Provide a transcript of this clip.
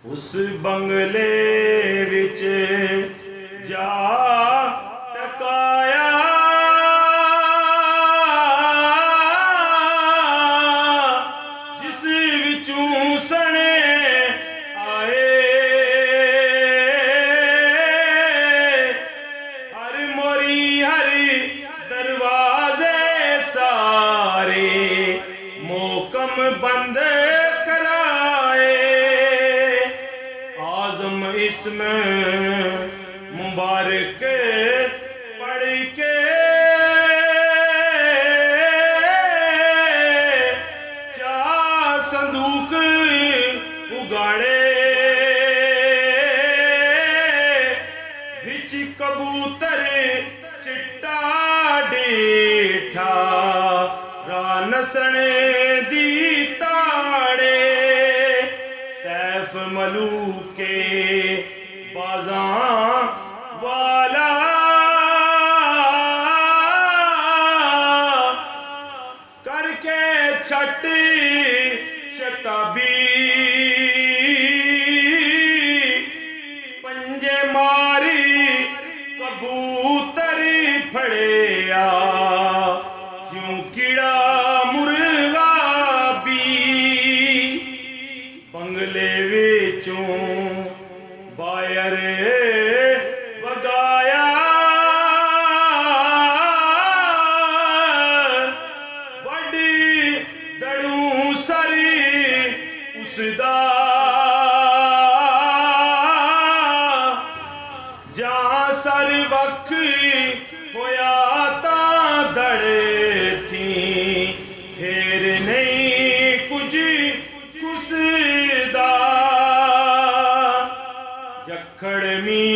उस बंगले विच जा टकाया, जिस विचों सने आए। हर मोरी हरी दरवाजे सारे मोकम बंद कराए। आज़म इसमें मुबारक पढ़ के चार संदूक उगाड़े। विच कबूतर चिट्टा डेठा रानसने दी ताड़े। सैफ मलूके बाज़ां वाला करके छट शताबी। पंजे मारी कबूतर फड़िया, ज्यों कीड़ा मुर्गा भी। बंगले विचों बायर वगाया, वड्डी दड़ू सरी उसदा। जां सर वख होया तां दड़े थी, फेर नहीं कुछ कुसदा। जखड़ मी